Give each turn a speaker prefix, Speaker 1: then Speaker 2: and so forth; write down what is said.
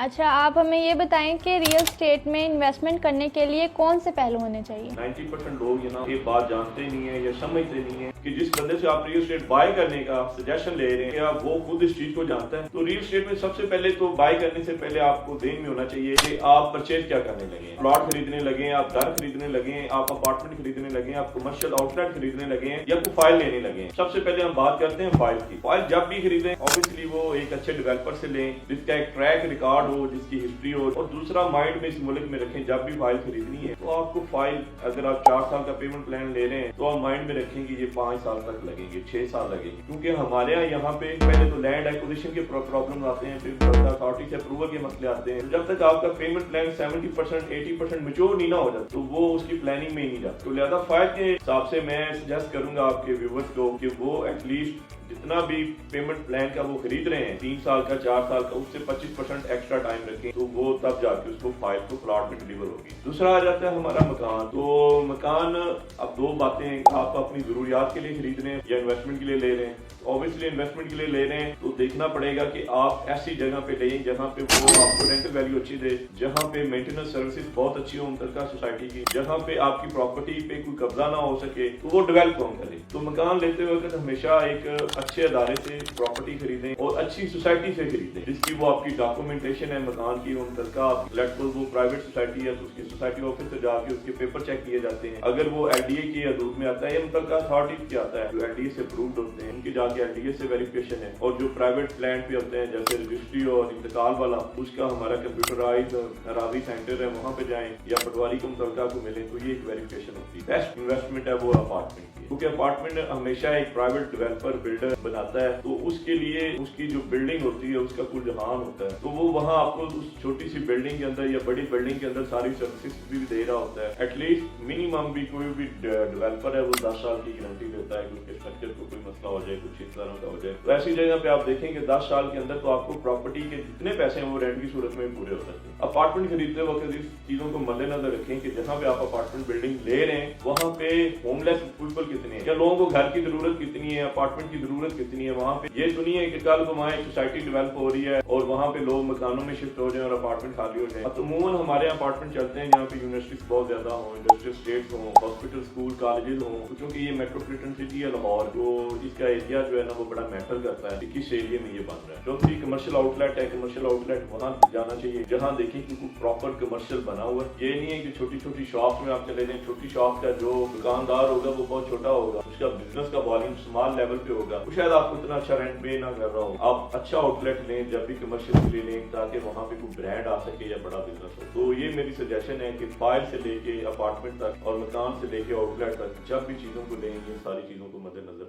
Speaker 1: अच्छा, आप हमें ये बताएं कि रियल स्टेट में इन्वेस्टमेंट करने के लिए कौन से पहलू होने चाहिए?
Speaker 2: 90% लोग ये बात जानते नहीं है या समझते नहीं है कि जिस बंदे से आप रियल स्टेट बाय करने का सजेशन ले रहे हैं या वो खुद इस चीज को जानता है। तो रियल स्टेट में सबसे पहले तो बाय करने से पहले आपको देन में होना चाहिए कि आप परचेज क्या करने लगे, प्लॉट खरीदने लगे, आप घर खरीदने लगे, आप अपार्टमेंट खरीदने लगे, आप कमर्शियल आउटलेट खरीदने लगे या कोई फाइल लेने लगे। सबसे पहले हम बात करते हैं फाइल की। फाइल जब भी खरीदें ऑब्वियसली वो एक अच्छे डेवलपर से लें जिसका एक ट्रैक रिकॉर्ड हो, जिसकी हिस्ट्री हो। और दूसरा माइंड में इस मुल्क में रखें जब भी फाइल खरीदनी है तो आपको फाइल, अगर आप 4 साल का पेमेंट प्लान ले रहे हैं तो आप माइंड में रखेंगे ये 5 साल तक लगेंगे, 6 साल लगेंगे। क्योंकि हमारे यहाँ पे पहले तो लैंड एक्विजिशन के प्रॉब्लम आते हैं, फिर अथॉरिटी से अप्रूवल के मसले आते हैं। जब तक आपका पेमेंट प्लान 70% 80% मेच्योर नहीं ना हो जाता तो वो उसकी प्लानिंग में ही नहीं जाता। तो लिहाजा फाइल के हिसाब से मैं सजेस्ट करूंगा आपके व्यूवर्स को कि वो एटलीस्ट जितना भी पेमेंट प्लान का वो खरीद रहे हैं 3 साल का 4 साल का, उससे 25% एक्स्ट्रा टाइम रखें तो वो तब जाके उसको फाइल को प्लॉट में डिलीवर होगी। दूसरा आ जाता है हमारा मकान। तो मकान, अब दो बातें, आप अपनी जरूरियात के लिए खरीद रहे हैं या इन्वेस्टमेंट के लिए ले रहे हैं। ऑब्वियसली इन्वेस्टमेंट के लिए ले रहे हैं तो देखना पड़ेगा कि आप ऐसी जगह पे लें जहाँ पे वो आपको रेंटल वैल्यू अच्छी दे, जहाँ पे मेंटेनेंस सर्विसेज बहुत अच्छी हो मुतलका सोसाइटी की, जहाँ पे आपकी प्रॉपर्टी पे कोई कब्जा ना हो सके तो वो डेवलप कौन करे। तो मकान लेते वक्त हमेशा एक अच्छे अदारे से प्रॉपर्टी खरीदें और अच्छी सोसाइटी से खरीदें जिसकी वो आपकी डॉक्यूमेंटेशन है मकान की मुतलका। वो प्राइवेट सोसाइटी है तो उसकी सोसाइटी ऑफिस से जाके उसके पेपर चेक किए जाते हैं। अगर वो एलडीए की हदूद में आता है या मुतलका अथॉरिटी के आता है जो एलडीए से अप्रूव्ड होते हैं उनकी जाके एलडीए से वेरिफिकेशन है। और जो प्राइवेट लैंड पे होते हैं जैसे रजिस्ट्री और इंतकाल वाला, उसका हमारा कंप्यूटराइज अराजी सेंटर है, वहाँ पे जाएं या पटवारी को मुतलका को मिले तो ये एक वेरिफिकेशन होती है। बेस्ट इन्वेस्टमेंट है वो अपार्टमेंट की, क्योंकि अपार्टमेंट हमेशा एक प्राइवेट डेवलपर बिल्डर बनाता है तो उसके लिए उसकी जो बिल्डिंग होती है उसका कुल जहान होता है। तो वो वहाँ आपको उस छोटी सी बिल्डिंग के अंदर या बड़ी बिल्डिंग के अंदर सारी सर्विसेज भी दे रहा होता है। एटलीस्ट मिनिमम भी कोई भी डेवलपर है वो 10 साल की गारंटी देता है कि उसके स्ट्रक्चर को कोई मसला हो जाए, कुछ इस तरह का हो जाए। तो ऐसी जगह पे आप देखेंगे 10 साल के अंदर तो आपको प्रॉपर्टी के जितने पैसे हैं वो रेंट की सूरत में पूरे हो सकते हैं। अपार्टमेंट खरीदते वक्त इस चीजों को मद्देनजर रखें कि जहाँ पे आप अपार्टमेंट बिल्डिंग ले रहे हैं वहाँ पे होमलेस पीपल कितने हैं, या लोगों को घर की जरूरत कितनी है, अपार्टमेंट की जरूरत कितनी है। वहाँ पे ये तो नहीं है कि कल को वहाँ एक सोसाइटी डेवलप हो रही है और वहाँ पे लोग मकानों में शिफ्ट हो जाए और अपार्टमेंट खाली हो जाए। तो अमूमन हमारे अपार्टमेंट चलते हैं जहाँ पे यूनिवर्सिटीज बहुत ज्यादा हो, इंडस्ट्रियल स्टेट हो, हॉस्पिटल, स्कूल, कॉलेजेस हो। क्योंकि ये मेट्रोपॉलिटन सिटी है लाहौर, तो इसका एरिया जो है ना वो बड़ा मैटर करता है कि किस एरिया में ये बन रहा है। चौथी कमर्शियल आउटलेट है, कमर्शियल आउटलेट वहाँ जाना चाहिए जहाँ देखें कि प्रॉपर कमर्शियल बना हुआ है। ये नहीं है कि छोटी छोटी शॉप में आप चले जाएं। छोटी शॉप का जो दुकानदार होगा वो बहुत छोटा होगा, उसका बिजनेस का वॉल्यूम स्मॉल लेवल पे होगा, वो शायद आपको इतना अच्छा रेंट पे ना कर रहा हो। आप अच्छा आउटलेट लें जब भी कमर्शियल के लिए लें ताकि वहाँ पे कोई ब्रांड आ सके या बड़ा बिजनेस हो। तो ये मेरी सजेशन है कि फाइल से लेके अपार्टमेंट तक और मकान से लेके आउटलेट तक जब भी चीजों को लें ये सारी चीजों को मद्देनजर